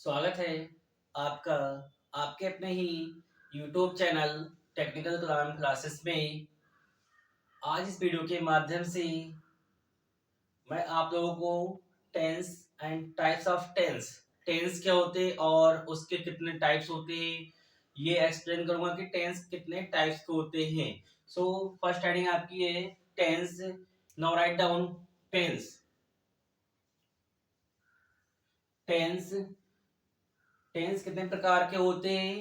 स्वागत है आपका आपके अपने ही YouTube चैनल टेक्निकल कलाम क्लासेस में। आज इस वीडियो के माध्यम से मैं आप लोगों को tense and types of tense tense क्या होते हैं और उसके कितने टाइप्स होते हैं ये एक्सप्लेन करूंगा कि टेंस कितने टाइप्स के होते हैं। सो फर्स्ट हेडिंग आपकी है tense. Now write down tense. Tense tense कितने प्रकार के होते हैं?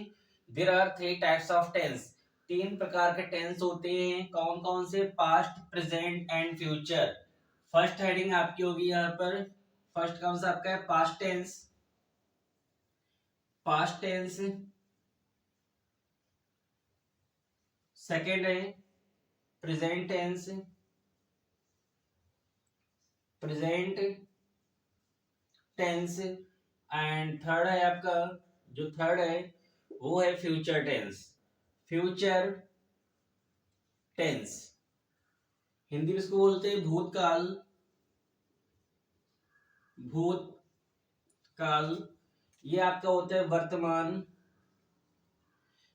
There are three types of tense. तीन प्रकार के टेंस होते हैं। कौन कौन से? Past, present and future. First heading आपकी होगी यहाँ पर। फर्स्ट कौन सा आपका है? Past tense. Past tense. Second है present tense. Present tense. And third है आपका, जो थर्ड है वो है future tense. Future tense Hindi में इसको बोलते हैं भूतकाल। भूतकाल ये आपका होता है वर्तमान।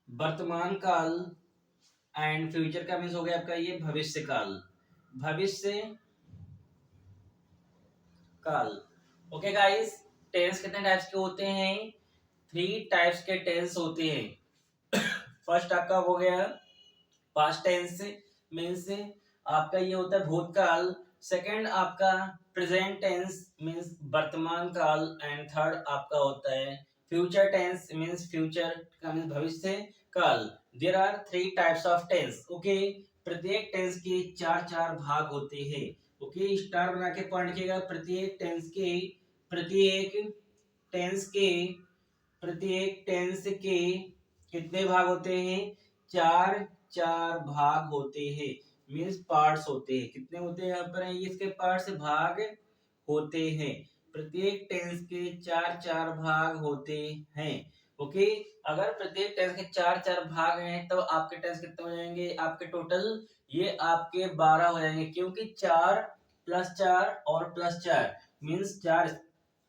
वर्तमान काल। एंड फ्यूचर का मीन्स हो गया आपका ये भविष्य काल। भविष्य काल। ओके गाइस, टेंस कितने टाइप्स के होते हैं? थ्री टाइप्स के टेंस होते हैं। फर्स्ट आपका हो गया पास्ट टेंस, मीन्स आपका ये होता है भूतकाल। सेकंड आपका प्रेजेंट टेंस मीन्स वर्तमान काल। एंड थर्ड आपका होता है फ्यूचर टेंस मीन्स फ्यूचर का मीन्स भविष्य काल। There are three types of tense. Okay, प्रत्येक टेंस के चार चार भाग होते हैं। ओके, स्टार बना के पॉइंट किएगा। प्रत्येक टेंस के प्रत्येक टेंस के कितने भाग होते हैं? चार चार भाग होते हैं, मीन्स पार्ट्स होते हैं। कितने होते हैं यहाँ पर? ये इसके पार्ट्स भाग होते हैं। प्रत्येक टेंस के चार चार भाग होते हैं। ओके, अगर प्रत्येक टेंस के चार चार भाग हैं तो आपके टेंस कितने हो जाएंगे? आपके टोटल ये आपके 12 हो जाएंगे, क्योंकि 4 प्लस 4 और प्लस 4 मीन्स 4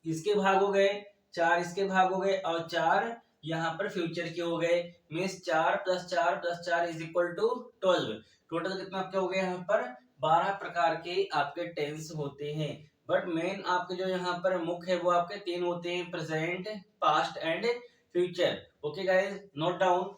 इसके भाग हो गए, 4 इसके भाग हो गए और 4 यहाँ पर फ्यूचर के हो गए। Means 4 plus 4 plus 4 is equal to 12। Total कितना आपके हो गए? यहाँ पर 12 प्रकार के आपके टेंस होते हैं। बट मेन आपके जो यहाँ पर मुख्य है वो आपके तीन होते हैं, present, past and future. Okay guys, note down.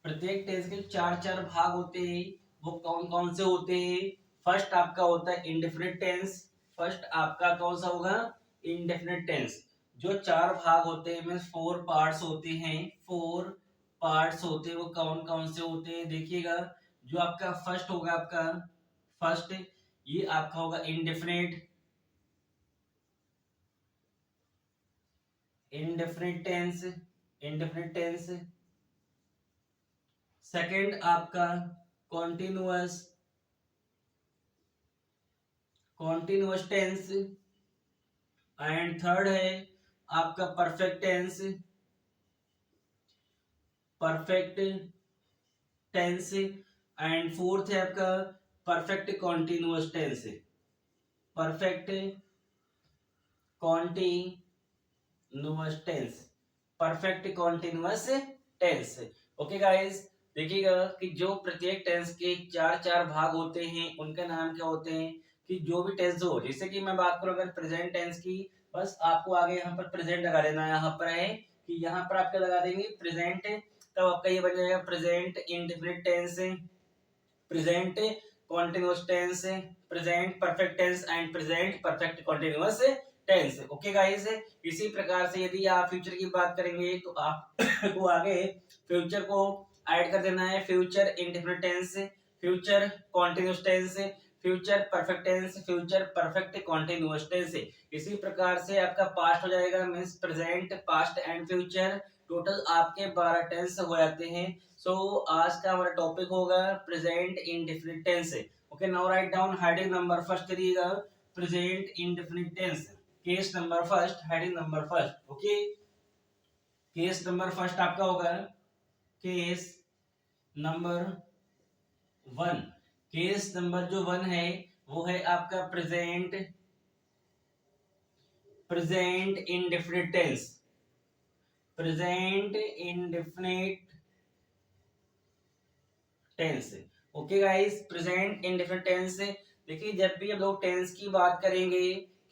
प्रत्येक टेंस के चार चार भाग होते हैं। वो कौन कौन से होते हैं? फर्स्ट आपका होता है इंडेफिनिट टेंस। फर्स्ट आपका कौन सा होगा? Indefinite tense. जो चार भाग होते हैं मीन्स फोर पार्ट्स होते हैं। फोर पार्ट्स होते हैं, वो कौन कौन से होते हैं देखिएगा। जो आपका फर्स्ट होगा, आपका फर्स्ट ये आपका होगा indefinite. Indefinite tense. Indefinite tense. Second आपका continuous. Continuous tense. And third है आपका perfect tense. Perfect tense. And fourth है आपका perfect continuous tense. Perfect continuous tense. Perfect continuous tense. Okay guys, देखिएगा कि जो प्रत्येक टेंस के चार चार भाग होते हैं उनके नाम क्या होते हैं। कि जो भी टेंस हो, जैसे कि मैं बात करूं अगर प्रेजेंट टेंस की, बस आपको आगे यहाँ पर प्रेजेंट लगा देना है। यहाँ पर है कि यहाँ पर आपका लगा देंगे प्रेजेंट, तब आपका ये बन जाएगा present indefinite tense, present continuous tense, present perfect tense and present perfect continuous tense. Okay guys, इसी प्रकार से यदि आप फ्यूचर की बात करेंगे तो आपको आगे फ्यूचर को ऐड कर देना है। Future indefinite tense, future continuous tense, future perfect tense, future perfect continuous tense. इसी प्रकार से आपका पास्ट हो जाएगा, means present, past and future. Total आपके 12 टेंस हो जाते हैं। सो आज का हमारा टॉपिक होगा present indefinite tense. Okay, now write down heading number first करिएगा, present indefinite tense. Case number first, heading number first. Okay, case number first आपका होगा केस नंबर 1। केस नंबर जो 1 है वो है आपका present indefinite tense. Present indefinite tense. Okay guys, present indefinite tense. देखिए जब भी हम लोग टेंस की बात करेंगे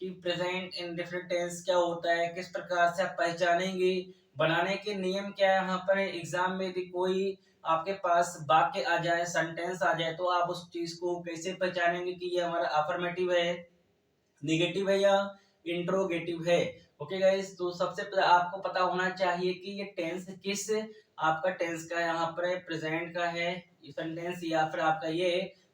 कि प्रेजेंट इंडेफिनिट टेंस क्या होता है, किस प्रकार से आप पहचानेंगे, बनाने के नियम क्या है, यहाँ पर एग्जाम में भी कोई आपके पास वाक्य आ जाए, सेंटेंस आ जाए, तो आप उस चीज को कैसे पहचानेंगे कि ये हमारा अफर्मेटिव है, निगेटिव है या इंट्रोगेटिव है। ओके गाइस, तो सबसे पहले आपको पता होना चाहिए कि ये टेंस किस आपका टेंस का यहाँ पर प्रेजेंट का है सेंटेंस, या फिर आपका ये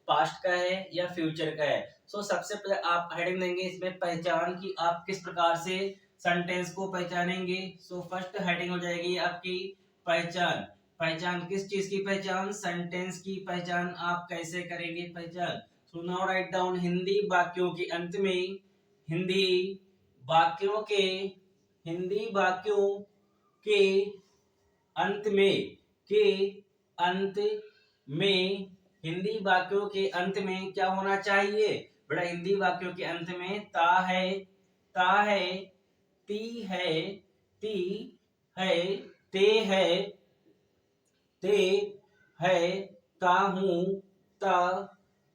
पास्ट का है या फ्यूचर का है। सो सबसे पहले आप हेडिंग देंगे इसमें पहचान की आप किस प्रकार से सेंटेंस को पहचानेंगे। सो फर्स्ट हेडिंग हो जाएगी आपकी पहचान। पहचान किस चीज की पहचान, सेंटेंस की पहचान आप कैसे करेंगे पहचान। So now write down, Hindi वाक्यों के अंत में, हिंदी वाक्यों के हिंदी वाक्यों के अंत में, के अंत में, हिंदी वाक्यों के अंत में क्या होना चाहिए बेटा, हिंदी वाक्यों के अंत में ता है, ती है, ती है, ते है, ते है, ता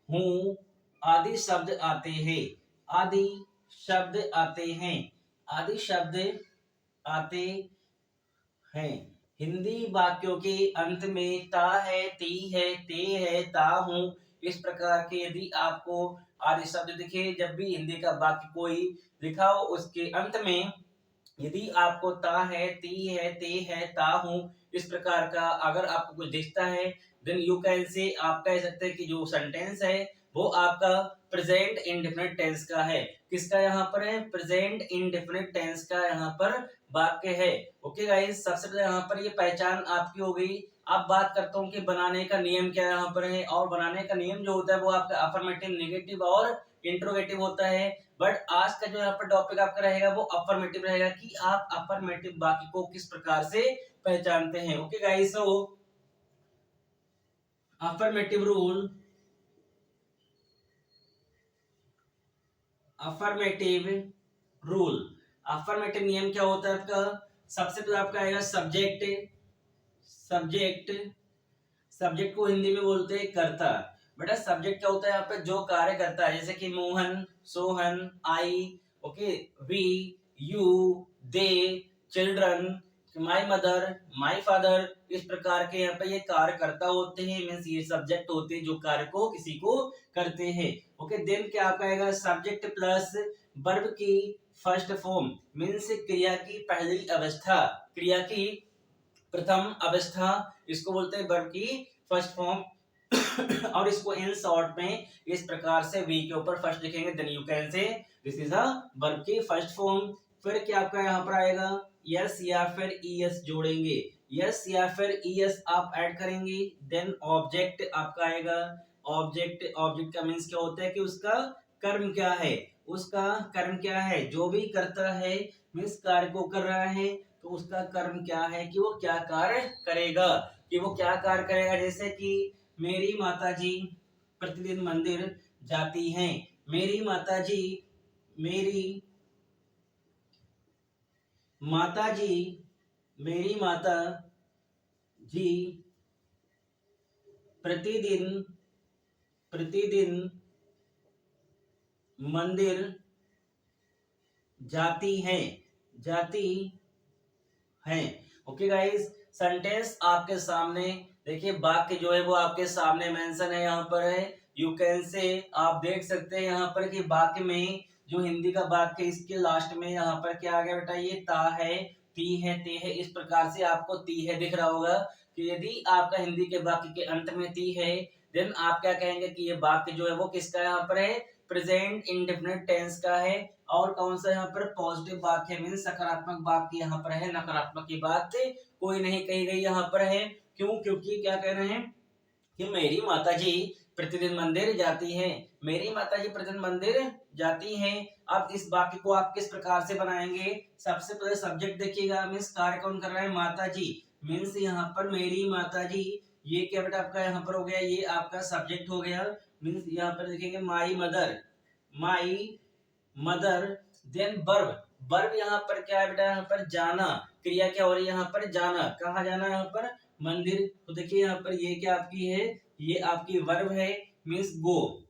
हूं आदि शब्द आते हैं, आदि शब्द आते हैं, आदि शब्द आते हैं। हिंदी वाक्यों के अंत में ता है, ती है, ते है, ता हूं इस प्रकार के यदि आपको आदि शब्द दिखे, जब भी हिंदी का वाक्य कोई लिखा हो उसके अंत में यदि आपको ता है, ती है, ते है, ता हूं इस प्रकार का अगर आपको कुछ दिखता है, देन यू कैन से आप कह सकते हैं कि जो सेंटेंस है वो आपका प्रेजेंट इंडेफिनिट टेंस का है। किसका यहाँ पर है, प्रेजेंट इंडेफिनिट टेंस का यहाँ पर वाक्य है। ओके गाइस, सबसे पहले यहाँ पर ये पहचान आपकी हो गई। अब बात करता हूँ कि बनाने का नियम क्या यहाँ पर है, और बनाने का नियम जो होता है वो आपका अफर्मेटिव, नेगेटिव और इंट्रोगेटिव होता है। बट आज का जो यहाँ पर टॉपिक आपका रहेगा वो अफर्मेटिव रहेगा कि आप अफर्मेटिव वाक्य को किस प्रकार से पहचानते हैं। Okay guys, so affirmative rule, affirmative rule, affirmative नियम क्या होता है आपका, सबसे पहले आपका आएगा सब्जेक्ट, सब्जेक्ट, सब्जेक्ट को हिंदी में बोलते हैं कर्ता। बेटा सब्जेक्ट क्या होता है यहाँ पे, जो कार्य करता है, जैसे कि Mohan, Sohan, I, okay, we, you, they, children, my mother, my father इस प्रकार के यहाँ पे ये कार्य करता होते हैं, मीन्स ये सब्जेक्ट होते हैं जो कार्य को किसी को करते हैं। ओके, देन क्या आपका आएगा सब्जेक्ट प्लस वर्ब की फर्स्ट फॉर्म, मीन्स क्रिया की पहली अवस्था, क्रिया की प्रथम अवस्था, इसको बोलते हैं वर्ब की फर्स्ट फॉर्म। और इसको इन शॉर्ट में इस प्रकार से वी के ऊपर फर्स्ट लिखेंगे, then you can say this is a verb की फर्स्ट फॉर्म। फिर क्या आपका यहाँ पर आएगा यस या फिर ईएस जोड़ेंगे, यस या फिर ईएस आप ऐड करेंगे, देन ऑब्जेक्ट आपका आएगा। ऑब्जेक्ट, ऑब्जेक्ट का मीन्स क्या होता है कि उसका कर्म क्या है, उसका कर्म क्या है, जो भी करता है मीन्स कार्य को कर रहा है तो उसका कर्म क्या है कि वो क्या कार्य करेगा, कि वो क्या कार्य करेगा। जैसे कि मेरी माताजी प्रतिदिन मंदिर जाती हैं, मेरी माताजी, मेरी माताजी, मेरी माता जी प्रतिदिन, प्रतिदिन मंदिर जाती हैं, जाती हैं। ओके गाइस, सेंटेंस आपके सामने देखिए, वाक्य जो है वो आपके सामने मेंशन है, यहाँ पर है, यू कैन से आप देख सकते हैं यहाँ पर कि वाक्य में जो हिंदी का वाक्य इसके लास्ट में यहाँ पर क्या आ गया बेटा, ये ता है, ती है, ते है इस प्रकार से आपको ती है दिख रहा होगा कि यदि आपका हिंदी के वाक्य के अंत में ती है, देन आप क्या कहेंगे कि ये वाक्य जो है वो किसका यहाँ पर है, प्रेजेंट इंडेफिनिट टेंस का है। और कौन सा यहाँ पर पॉजिटिव वाक्य मीन्स सकारात्मक वाक्य यहाँ पर है, नकारात्मक की बात कोई नहीं कही गई यहाँ पर है। क्यों, क्योंकि क्या कह रहे हैं कि मेरी माताजी प्रतिदिन मंदिर जाती हैं, मेरी माताजी प्रतिदिन मंदिर जाती हैं। अब इस वाक्य को आप किस प्रकार से बनाएंगे, सबसे पहले सब्जेक्ट देखिएगा, मीन्स कार्य कौन कर रहा है, माताजी, मीन्स यहाँ पर मेरी माताजी, ये क्या बेटा आपका यहाँ पर हो गया, ये आपका सब्जेक्ट हो गया। मीन्स यहाँ पर देखेंगे my mother, my mother. Then verb, verb यहाँ पर क्या है बेटा, यहाँ पर जाना, क्रिया क्या हो रही है यहाँ पर, जाना। कहाँ जाना है यहाँ पर, मंदिर। तो देखिए यहाँ पर ये क्या आपकी है, ये आपकी वर्ब है, मीन्स गो।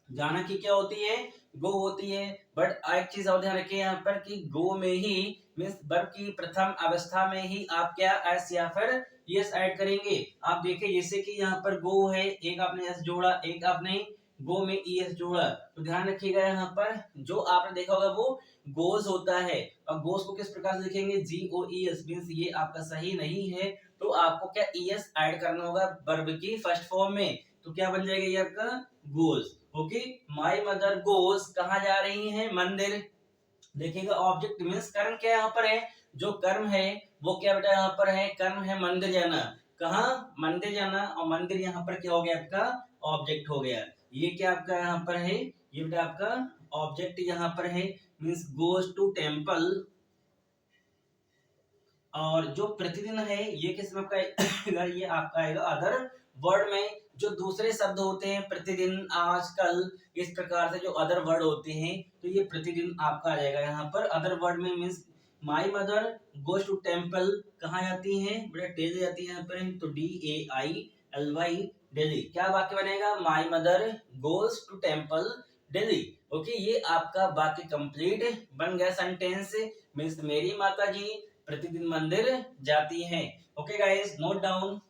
जाना की क्या होती है, गो होती है। बट एक चीज और ध्यान रखिए यहाँ पर कि गो में ही मीन्स वर्ब की प्रथम अवस्था में ही आप क्या एस या फिर यस ऐड करेंगे। आप देखिए जैसे कि यहाँ पर गो है, एक आपने एस जोड़ा, एक आपने गो में ईएस जोड़ा, तो ध्यान रखिएगा यहाँ पर जो आपने देखा होगा वो गोज होता है। और गोज को किस प्रकार से लिखेंगे, जी ओ ई एस, मीन्स ये आपका सही नहीं है। तो आपको क्या ईएस ऐड करना होगा वर्ब की फर्स्ट फॉर्म में, तो क्या बन जाएगा ये आपका गोज। ओके, माई मदर गोज, कहाँ जा रही है, मंदिर। देखिएगा ऑब्जेक्ट मीन्स कर्म क्या यहाँ पर है, जो कर्म है वो क्या बेटा यहाँ पर है, कर्म है मंदिर जाना। कहाँ, मंदिर जाना, और मंदिर यहाँ पर क्या हो गया आपका ऑब्जेक्ट हो गया। ये क्या आपका यहाँ पर है, ये बेटा आपका ऑब्जेक्ट यहाँ पर है, मीन्स गोज टू टेम्पल। और जो प्रतिदिन है ये किस में आपका आएगा, ये आपका आएगा अदर वर्ड में। जो दूसरे शब्द होते हैं प्रतिदिन, आजकल, इस प्रकार से जो अदर वर्ड होते हैं, तो ये प्रतिदिन आपका आ जाएगा यहाँ पर अदर वर्ड में। Means my mother goes to temple, कहाँ जाती है बेटा, डेली जाती है यहाँ पर, तो DAILY, डेली। क्या वाक्य बनेगा, my mother goes to temple daily. Okay, ये आपका वाक्य कंप्लीट बन गया सेंटेंस। मीन्स मेरी माता जी प्रतिदिन मंदिर जाती हैं। Okay guys, note down.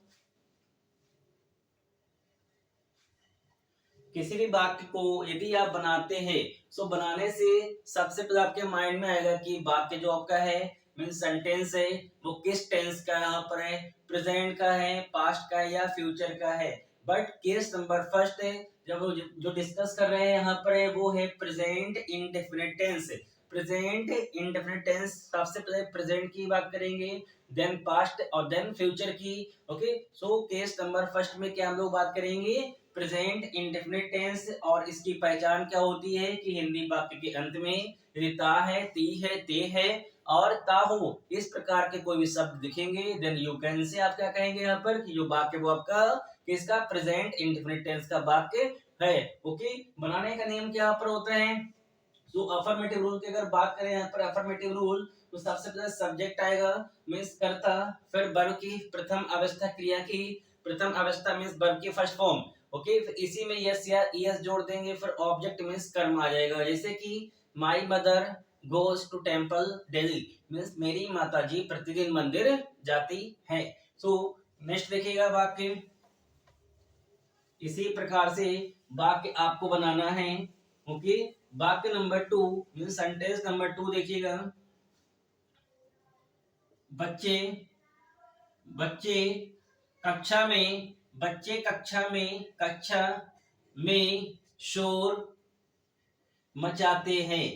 किसी भी वाक्य को यदि आप बनाते हैं, तो बनाने से सबसे पहले आपके माइंड में आएगा कि वाक्य जो आपका है मीन सेंटेंस है वो किस टेंस का यहाँ पर है, प्रेजेंट का है, पास्ट का है या फ्यूचर का है। बट केस नंबर फर्स्ट है, जब वो जो डिस्कस कर रहे हैं यहाँ पर है वो है present indefinite tense. Present indefinite tense, सबसे पहले प्रेजेंट की बात करेंगे, देन पास्ट और देन फ्यूचर की। Okay, so case number first में क्या हम लोग बात करेंगे, प्रेजेंट इंडेफिनिट टेंस। और इसकी पहचान क्या होती है कि हिंदी वाक्य के अंत में यदि ता है, ती है, ते है और ता हो, इस प्रकार के कोई भी शब्द दिखेंगे, देन यू कैन से आप क्या कहेंगे यहाँ पर कि जो वाक्य वो आपका किसका, प्रेजेंट इंडेफिनिट टेंस का वाक्य है। ओके, बनाने का नियम क्या यहाँ पर होता है, तो अफर्मेटिव रूल की अगर बात करें यहाँ पर अफर्मेटिव रूल, तो सबसे पहले सब्जेक्ट आएगा मीन्स कर्ता, फिर वर्ब की प्रथम अवस्था क्रिया की प्रथम अवस्था मीन्स वर्ब की फर्स्ट फॉर्म। ओके, इसी में यस या ईएस जोड़ देंगे, फिर ऑब्जेक्ट मीन्स कर्म आ जाएगा। जैसे कि my mother goes to temple daily, means मेरी माता जी प्रतिदिन मंदिर जाती है। सो नेक्स्ट देखिएगा वाक्य, इसी प्रकार से वाक्य आपको बनाना है। ओके, वाक्य नंबर 2 मीन्स सेंटेंस नंबर 2 देखिएगा, बच्चे बच्चे कक्षा में, बच्चे कक्षा में शोर मचाते हैं।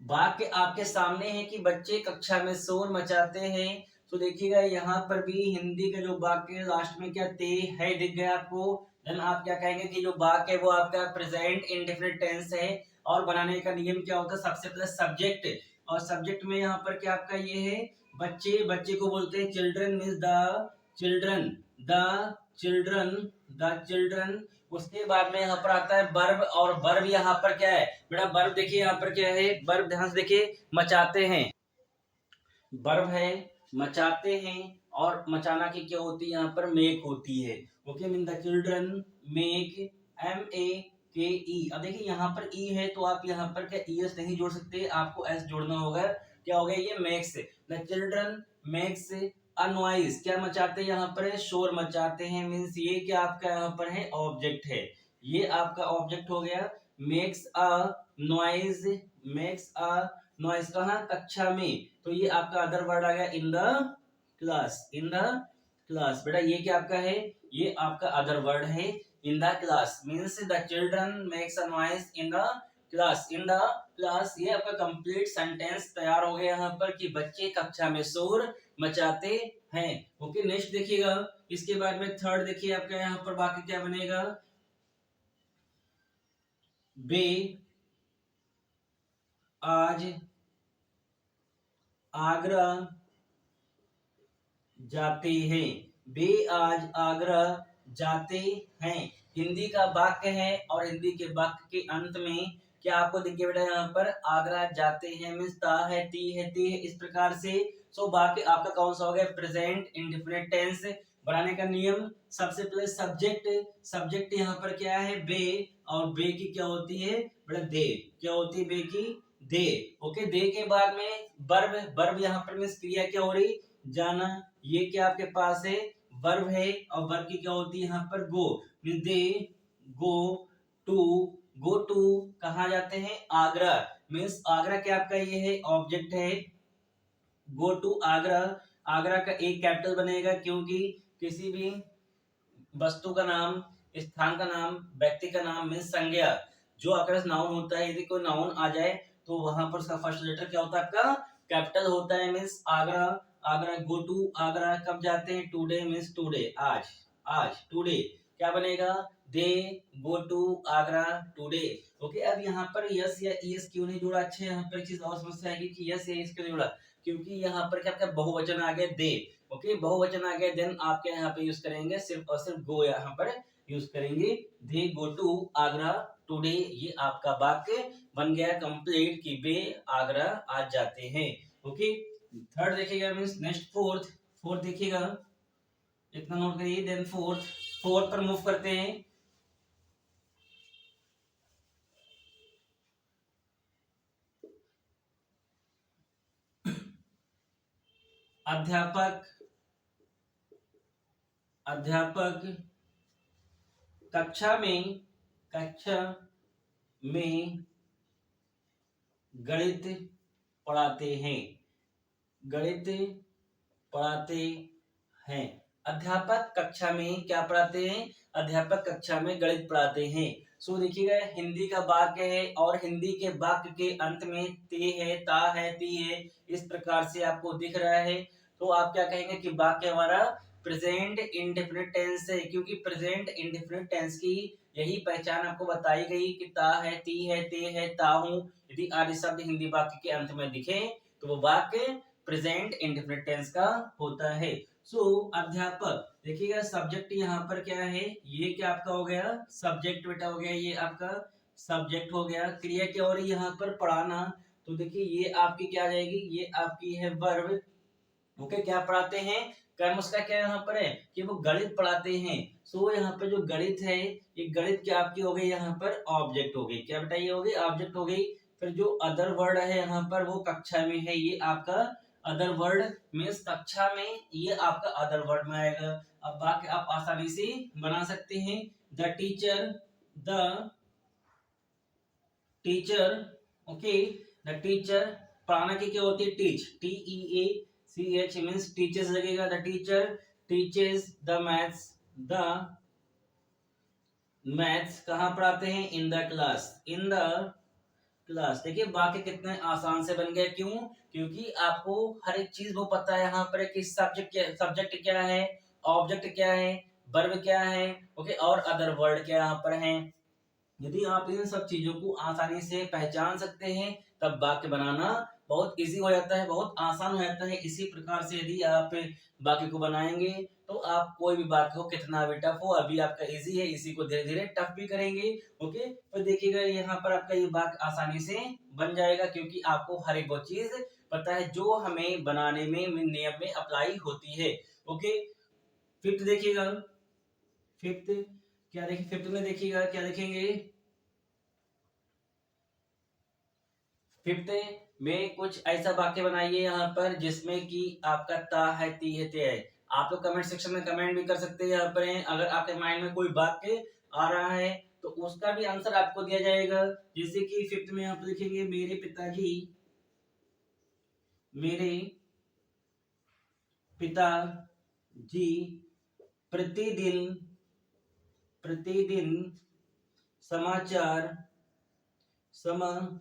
वाक्य आपके सामने है कि बच्चे कक्षा में शोर मचाते हैं। तो देखिएगा यहाँ पर भी हिंदी का जो वाक्य लास्ट में क्या ते है दिख गया आपको, देन आप क्या कहेंगे कि जो वाक्य है वो आपका प्रेजेंट इंडेफिनिट टेंस है। और बनाने का नियम क्या होता है, सबसे पहले सब्जेक्ट, और सब्जेक्ट में यहाँ पर क्या आपका ये है बच्चे, बच्चे को बोलते हैं children, means children the children children. उसके बाद में यहाँ पर आता है वर्ब, और वर्ब यहाँ पर क्या है बेटा, वर्ब देखिए यहाँ पर क्या है, वर्ब ध्यान से देखिए, मचाते हैं, वर्ब है मचाते हैं। और मचाना की क्या होती है यहाँ पर, मेक होती है। Okay, mean the children make, MEKE। अब देखिए यहाँ पर ई है तो आप यहाँ पर क्या ES नहीं जोड़ सकते, आपको एस जोड़ना होगा। क्या हो गया, ये makes, the children makes a noise, क्या मचाते हैं यहाँ पर, शोर मचाते हैं। मीन्स ये क्या आपका यहाँ पर है ऑब्जेक्ट है, ये आपका ऑब्जेक्ट हो गया। Makes a noise, makes a noise कहाँ, कक्षा में, तो ये आपका अदर वर्ड आ गया in the class, in the class. बेटा ये क्या आपका है, ये आपका अदर वर्ड है in the class, means the children makes a noise in the class, in the class. ये आपका कंप्लीट सेंटेंस तैयार हो गया यहाँ पर कि बच्चे कक्षा में शोर मचाते हैं। ओके, नेक्स्ट देखिएगा, इसके बाद में थर्ड देखिए आपका यहाँ पर बाकी क्या बनेगा, वे आज आगरा जाते हैं, वे आज आगरा जाते हैं। हिंदी का वाक्य है और हिंदी के वाक्य के अंत में क्या आपको देखिए बेटा यहाँ पर आगरा जाते हैं मीन्स ता है, ती है, ते है, इस प्रकार से। सो वाक्य आपका कौन सा हो गया? Present indefinite tense. बनाने का नियम, सबसे पहले सब्जेक्ट, सब्जेक्ट यहाँ पर क्या है? वे, और वे की क्या होती है बेटा? दे। क्या होती है वे की? दे। ओके, दे के बाद में वर्ब, वर्ब यहाँ पर मीन्स क्रिया क्या हो रही? जाना। ये क्या आपके पास है? वर्ब है, और वर्ब की क्या होती है यहाँ पर? गो। दे गो टू, गो टू कहाँ जाते हैं? आगरा। मीन्स आगरा क्या आपका ये है? ऑब्जेक्ट है। गो टू आगरा, आगरा का एक कैपिटल बनेगा क्योंकि किसी भी वस्तु का नाम, स्थान का नाम, व्यक्ति का नाम मीन्स संज्ञा, जो अगर नाउन होता है, यदि कोई नाउन आ जाए तो वहां पर उसका फर्स्ट लेटर क्या होता है? आपका कैपिटल होता है। Means Agra, Agra go to Agra कब जाते हैं? टुडे मीन्स टुडे, आज, आज टुडे क्या बनेगा? They go to Agra today. Okay, अब यहाँ पर यस या ईएस क्यों नहीं जुड़ा? अच्छा, यहाँ पर एक चीज और समस्या आएगी कि यस या ईएस क्यों नहीं जुड़ा, क्योंकि यहाँ पर क्या आपका बहुवचन आ गया दे। ओके, बहुवचन आ गया, देन आप क्या यहाँ पे यूज करेंगे? सिर्फ और सिर्फ गो यहाँ पर यूज करेंगे। दे गो टू आगरा टुडे, ये आपका वाक्य बन गया कंप्लीट कि वे आगरा आज जाते हैं। ओके, थर्ड देखिएगा मीन्स नेक्स्ट फोर्थ, फोर्थ देखिएगा, इतना नोट करिए। देन फोर्थ, फोर्थ पर मूव करते हैं। अध्यापक, अध्यापक कक्षा में, कक्षा में गणित पढ़ाते हैं, गणित पढ़ाते हैं। अध्यापक कक्षा में क्या पढ़ाते हैं? अध्यापक कक्षा में गणित पढ़ाते हैं। सो देखिएगा, हिंदी का वाक्य है और हिंदी के वाक्य के अंत में ते है, ता है, ती है, इस प्रकार से आपको दिख रहा है। तो आप क्या कहेंगे कि वाक्य हमारा प्रेजेंट इंडेफिनिट टेंस है, क्योंकि प्रेजेंट इंडेफिनिट टेंस की यही पहचान आपको बताई गई कि ता है, ती है, ते है, ता हूं, यदि आदि शब्द हिंदी वाक्य के अंत में दिखे तो वो वाक्य प्रेजेंट इंडेफिनिट टेंस का होता है। सो अध्यापक, देखिएगा सब्जेक्ट यहाँ पर क्या है? ये क्या आपका हो गया? सब्जेक्ट बेटा हो गया, ये आपका सब्जेक्ट हो गया। क्रिया क्या हो रही है यहाँ पर? पढ़ाना। तो देखिए ये आपकी क्या आ जाएगी? ये आपकी है वर्ब। ओके, क्या पढ़ाते हैं? कर्म उसका क्या यहाँ पर है कि वो गणित पढ़ाते हैं। सो यहाँ पर जो गणित है, ये गणित क्या आपकी हो गई? यहाँ पर ऑब्जेक्ट हो गई। क्या बेटा ये हो गई? ऑब्जेक्ट हो गई। फिर जो अदर वर्ड है यहाँ पर वो कक्षा में है, ये आपका अदर वर्ड मीन्स कक्षा में, ये आपका अदर वर्ड में आएगा। अब बाकी आप आसानी से बना सकते हैं। The teacher, the teacher, okay, the teacher, पढ़ाना की क्या होती है? टीच, TEACH मीन्स टीचर्स लगेगा। The teacher teaches the maths, the maths कहाँ पढ़ाते हैं? In the class, in the class. देखिए वाक्य कितने आसान से बन गए, क्यों? क्योंकि आपको हर एक चीज वो पता है यहाँ पर कि सब्जेक्ट क्या है, ऑब्जेक्ट क्या है, वर्ब क्या है, ओके, और अदर वर्ड क्या यहाँ पर है। यदि आप इन सब चीजों को आसानी से पहचान सकते हैं तब वाक्य बनाना बहुत इजी हो जाता है, बहुत आसान हो जाता है। इसी प्रकार से यदि आप वाक्य को बनाएंगे तो आप कोई भी वाक्य हो कितना भी टफ हो, अभी आपका इजी है, इसी को धीरे धीरे टफ भी करेंगे। ओके, तो देखिएगा यहाँ पर आपका ये वाक्य आसानी से बन जाएगा, क्योंकि आपको हर एक वो चीज पता है जो हमें बनाने में नियम में अप्लाई होती है। ओके, फिफ्थ देखिएगा, फिफ्थ क्या देखिए? फिफ्थ में देखिएगा क्या देखेंगे? फिफ्थ में कुछ ऐसा वाक्य बनाइए यहाँ पर जिसमें कि आपका ता है, ती है, ते है। आप लोग कमेंट सेक्शन में कमेंट भी कर सकते हैं यहाँ पर हैं। अगर आपके माइंड में कोई वाक्य आ रहा है तो उसका भी आंसर आपको दिया जाएगा। जैसे कि फिफ्थ में आप लिखेंगे मेरे पिताजी, मेरे पिताजी प्रतिदिन, प्रतिदिन समाचार, समाचार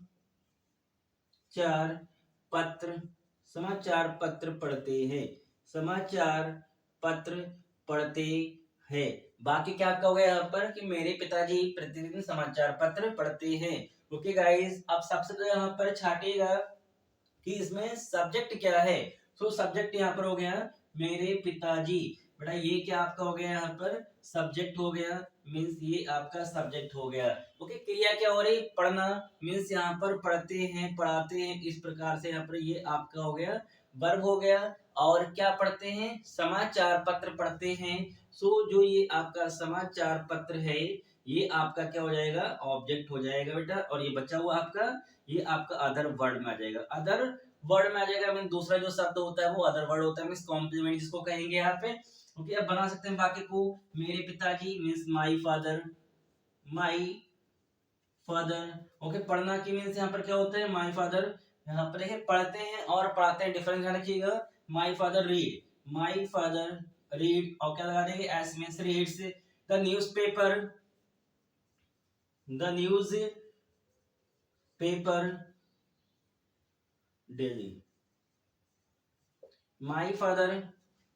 पत्र, समाचार पत्र पढ़ते हैं, समाचार पत्र पढ़ते हैं। बाकी क्या आपका हो गया यहाँ पर कि मेरे पिताजी प्रतिदिन समाचार पत्र पढ़ते हैं। ओके गाइस, अब सबसे पहले यहाँ पर छाटिएगा कि इसमें सब्जेक्ट क्या है। तो सब्जेक्ट यहाँ पर हो गया मेरे पिताजी। बेटा ये क्या आपका हो गया, यहाँ पर सब्जेक्ट हो गया, मीन्स ये आपका सब्जेक्ट हो गया। ओके, क्रिया क्या हो रही, पढ़ना, मीन्स यहाँ पर पढ़ते हैं पढ़ाते हैं, इस प्रकार से यहाँ पर ये आपका हो गया वर्ब हो गया। और क्या पढ़ते हैं, समाचार पत्र पढ़ते हैं। सो जो ये आपका समाचार पत्र है ये आपका क्या हो जाएगा, ऑब्जेक्ट हो जाएगा बेटा। और ये बचा हुआ आपका, ये आपका अदर वर्ड में आ जाएगा, अदर वर्ड में आ जाएगा। मीन दूसरा जो शब्द होता है वो अदर वर्ड होता है, मीन कॉम्प्लीमेंट जिसको कहेंगे यहाँ पे। ओके, अब बना सकते हैं बाकी को, मेरे पिताजी means my father, my father. Okay, पढ़ना की मीन्स यहाँ पर क्या होता है, माई फादर। यहाँ पर देखिए पढ़ते हैं और पढ़ाते हैं, डिफरेंस ध्यान रखिएगा। My father read, my father read, और क्या लगा देंगे, S means reads the newspaper, the news paper daily. My father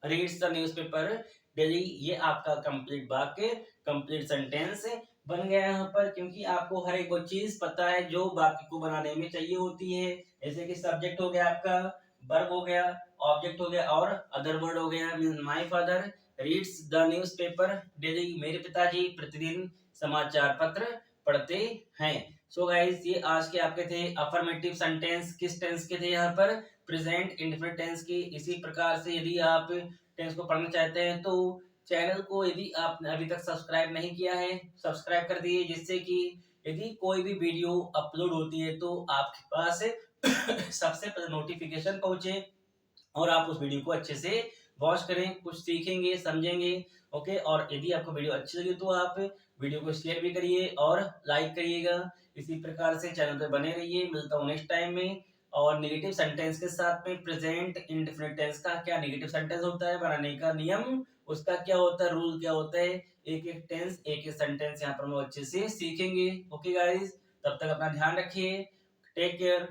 reads the newspaper daily, ये आपका कंप्लीट वाक्य, कंप्लीट सेंटेंस बन गया यहाँ पर। क्योंकि आपको हर एक वो चीज पता है जो वाक्य को बनाने में चाहिए होती है। जैसे कि सब्जेक्ट हो गया आपका, वर्ब हो गया, ऑब्जेक्ट हो गया और अदर वर्ड हो गया। My father reads the newspaper daily, मेरे पिताजी प्रतिदिन समाचार पत्र पढ़ते हैं। सो गाइस, ये आज के आपके थे अफर्मेटिव सेंटेंस, किस टेंस के थे यहाँ पर, प्रेजेंट इंडेफिनिट टेंस की। इसी प्रकार से यदि आप टेंस को पढ़ना चाहते हैं तो चैनल को यदि आपने अभी तक सब्सक्राइब नहीं किया है, सब्सक्राइब कर दिए, जिससे कि यदि कोई भी वीडियो अपलोड होती है तो आपके पास सबसे पहले नोटिफिकेशन पहुंचे और आप उस वीडियो को अच्छे से वॉच करें, कुछ सीखेंगे समझेंगे। ओके, और यदि आपको वीडियो अच्छी लगी तो आप वीडियो को शेयर भी करिए और लाइक करिएगा। इसी प्रकार से चैनल पर बने रहिए। मिलता हूँ नेक्स्ट टाइम में। और नेगेटिव सेंटेंस के साथ में प्रेजेंट इंडेफिनिट टेंस का क्या नेगेटिव सेंटेंस होता है, बनाने का नियम उसका क्या होता है, रूल क्या होता है, एक एक टेंस एक एक सेंटेंस यहाँ पर हम लोग अच्छे से सीखेंगे। ओके गाइस, तब तक अपना ध्यान रखिए, टेक केयर।